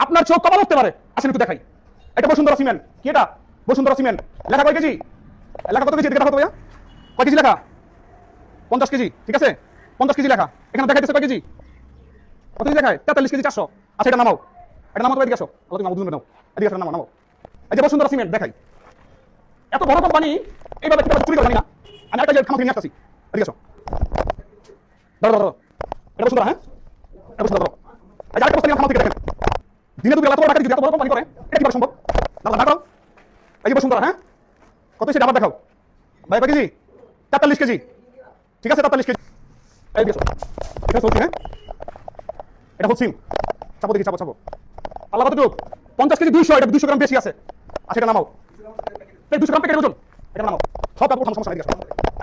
আপনার চোখ কপাল উঠতে পারে। আসেন একটু দেখাই। এটা বসুন্ধরা সিমেন্ট। কি এটা? বসুন্ধরা সিমেন্ট। লেখা কয় কেজি? লেখা কত কেজি? দেখে দেখো তো ভাইয়া। কয় কেজি লেখা? 50 কেজি। ঠিক আছে, 50 কেজি লেখা। এখানে দেখাইতেছে কয় কেজি? কত কেজি দেখায়? 43 কেজি 400। আচ্ছা, এটা নামাও। এটা নামাও তো, এদিকে আসো। তুমি নামাও, দুজন নাও। এদিকে আসো, নামাও নামাও। এই যে বসুন্ধরা সিমেন্ট দেখাই। এত বড় কোম্পানি এইভাবে কিভাবে চুরি করে জানি না। আমি একটা যে খামার নিয়ে আসতেছি। এদিকে আসো। ধরো ধরো। এটা বসুন্ধরা, হ্যাঁ? এটা বসুন্ধরা ধরো। এই যে আরেকটা বস্তা নিয়ে খামার থেকে দেখেন। দিনে দুপুরে এত বড় টাকা যদি এত বড় কোম্পানি করে, এটা কিভাবে সম্ভব? দাঁড়াও। এই যে বসুন্ধরা, হ্যাঁ? কত সেটা আবার দেখাও। ভাই কয় কেজি? 43 কেজি। ঠিক আছে, 43 কেজি। এই দেখো, এটা হচ্ছে, হ্যাঁ, এটা হচ্ছে চাপো দেখি, চাপো চাপো। আল্লাহ কতটুকু? 50 কেজি 200, এটা 200 গ্রাম বেশি আছে। আচ্ছা, এটা নামাও। এই 200 গ্রাম প্যাকেটের ওজন, এটা নামাও। সব তারপর সমস্যা নাই।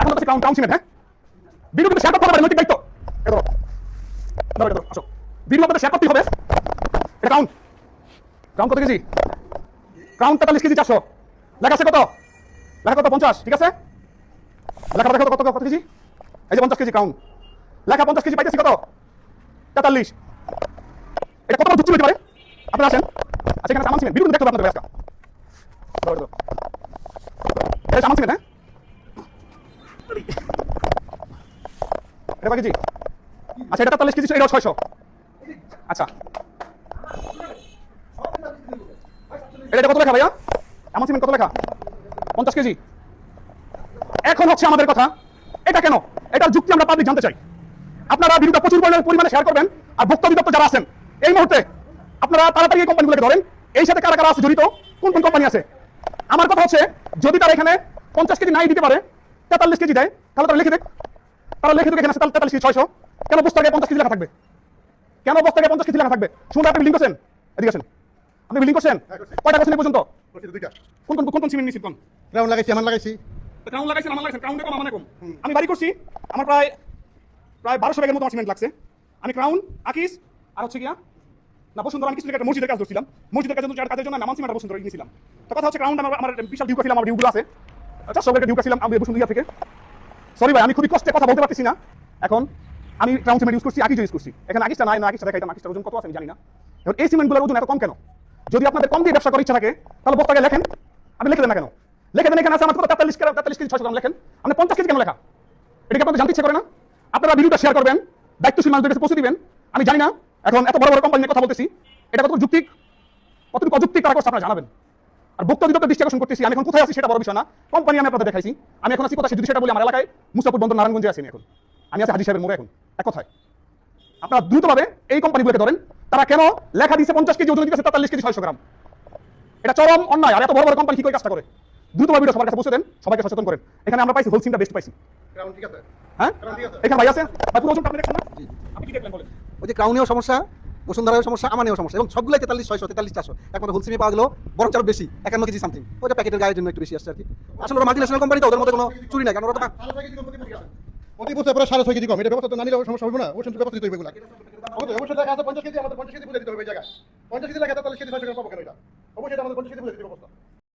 এখন হচ্ছে ক্রাউন সিমেন্ট, হ্যাঁ? ভিডিও কিন্তু শেয়ার করতে হবে, নৈতিক দায়িত্ব। এটা ধরো, ধরো, এটা ধরো, আসো। ভিডিও আপনাদের শেয়ার করতেই হবে। এটা ক্রাউন, ক্রাউন কত কেজি? Crown 43 KG 400। লেখা আছে কত? লেখা কত? 50। ঠিক আছে, লেখা দেখো কত কত কেজি? এই যে 50 কেজি ক্রাউন লেখা, 50 কেজি পাইতেছি কত? 43। এটা কত বড় যুক্তি হতে পারে? আপনারা আসেন। আচ্ছা, এখানে সামান সিমেন্ট ভিডিও দেখতে হবে আপনাদের আজকে। এটা সামান সিমেন্ট, হ্যাঁ? এটা কয় কেজি? আচ্ছা, এটা 43 কেজি, এটা 600। আচ্ছা, এটা কত লেখা ভাইয়া? সামান সিমেন্ট কত লেখা? 50 কেজি। এখন হচ্ছে আমাদের কথা, এটা কেন? এটার যুক্তি আমরা পাবলিক জানতে চাই। আপনারা ভিডিওটা প্রচুর পরিমাণে শেয়ার করবেন। আর ভোক্তা অধিদপ্তর যারা আছেন এই মুহূর্তে, আপনারা তাড়াতাড়ি এই কোম্পানিগুলোকে ধরেন। এই সাথে কারা কারা আছে জড়িত, কোন কোন কোম্পানি আছে। আমার কথা হচ্ছে, যদি তারা এখানে 50 কেজি নাই দিতে পারে, 43 কেজি দেয়, তাহলে তারা লিখে দেখ। তারা লিখে দেখ, এখানে আছে 43 কেজি 600। কেন বস্তাকে 50 কেজি লেখা থাকবে? কেন বস্তাকে 50 কেজি লেখা থাকবে? শুনুন, আপনি বিলিং করছেন? এদিকে আসেন। আপনি বিলিং করছেন? কয়টা করছেন এই পর্যন্ত? কোন কোন কোন কোন সিমেন্ট নিছেন? কোন ক্রাউন লাগাইছি, আমার লাগাইছি। ক্রাউন লাগাইছেন, আমার লাগাইছেন। ক্রাউন কম, আমার কম। আমি বাড়ি করছি, আমার প্রায় 1200 ব্যাগের মতো আমার সিমেন্ট লাগছে। আমি ক্রাউন, আকিস আর হচ্ছে গিয়া না বসুন্ধরা, আমি কিছু একটা মসজিদের কাজ ধরছিলাম। মসজিদের কাজের জন্য নামান সিমেন্ট বসুন্ধরা নিয়েছিলাম। তো কথা হচ্ছে, ক্রাউন আমার বিশাল ডিউ ছিল, আমার ডিউগুলো আছে 400 ব্যাগের ডিউ ছিলাম আমি বসুন্ধরা থেকে। সরি ভাই, আমি খুবই কষ্টে কথা বলতে পারতেছি না। এখন আমি ক্রাউন সিমেন্ট ইউজ করছি, আকিস ইউজ করছি। এখানে আকিসটা নাই, না আকিসটা দেখাইতাম। আকিসটার ওজন কত আছে আমি জানি না। এখন এই সিমেন্টগুলোর ওজন এত কম কেন? যদি আপনাদের কম দিয়ে ব্যবসা করার ইচ্ছা থাকে, তাহলে বস্তাকে লেখেন। আপনি লিখে দেন না কেন? লিখে দেন এখানে আছে আমার কত? 43 কেজি 600 গ্রাম লেখেন। আপনি 50 কেজি কেন লেখা? এটাকে আপনাদের জানতে ইচ্ছা করে না? আপনারা ভিডিওটা শেয়ার করবেন, দায়িত্বশীল মানুষদের কাছে পৌঁছে দিবেন। আমি জানি না এখন এত বড় বড় কোম্পানি নিয়ে কথা বলতেছি, এটা কতটুকু যুক্তিক, কতটুকু অযৌক্তিক তারা করছে আপনারা জানাবেন। আর ভোক্তা অধিদপ্তর দৃষ্টি আকর্ষণ করতেছি, আমি এখন কোথায় আছি সেটা বড় বিষয় না। কোম্পানি আমি আপনাদের দেখাইছি। আমি এখন আছি কোথায় যদি সেটা বলি, আমার এলাকায় মুসাফর বন্দর নারায়ণগঞ্জে আছি এখন। আমি আছি হাজী সাহেবের মোড়ে এখন। এক কথায় আপনারা দ্রুতভাবে এই কোম্পানিগুলোকে ধরেন। তারা কেন লেখা দিচ্ছে 50 কেজি, ওজন দিচ্ছে 43 কেজি 600 গ্রাম? এটা চরম অন্যায়। আর এত বড় বড় কোম্পানি কি করে কাজটা করে? দ্রুতভাবে ভিডিও সবার কাছে পৌঁছে দেন, সবাইকে সচেতন করেন। এখানে আমরা পাইছি হোলসিমটা বেস্ট পাইছি। ক্রাউন ঠিক আছে, হ্যাঁ, ক্রাউন ঠিক আছে। এখানে ভাই আছে ভাই, পুরো ওজনটা আপনি দেখছেন না? আপনি কি দেখলেন বলেন? ওই যে ক্রাউনেও সমস্যা, বসুন্ধরাও সমস্যা, আমানেও সমস্যা, এবং সবগুলাই 43 600 43 400। একমাত্র হোলসিমে পাওয়া গেল বরং আরো বেশি, 51 কেজি সামথিং। ওইটা প্যাকেটের গায়ের জন্য একটু বেশি আসছে আর কি। আসলে ওরা মাল্টিন্যাশনাল কোম্পানি, তো ওদের মধ্যে কোনো চুরি নাই, কারণ ওরা তো প্রতি বছর পরে 6.5 কেজি কম। এটা ব্যবস্থা তো না নিলে সমস্যা হবে না। অবশ্যই ব্যবস্থা দিতে হবে এগুলা। অবশ্যই দেখা আছে 50 কেজি, আমাদের 50 কেজি বলে দিতে হবে এই জায়গায়। 50 কেজি লেখা 43 কেজি 600 গ্রাম পাবো কেন? এটা অবশ্যই আমাদের 50 কেজি বলে দিতে হবে ব্যবস্থা।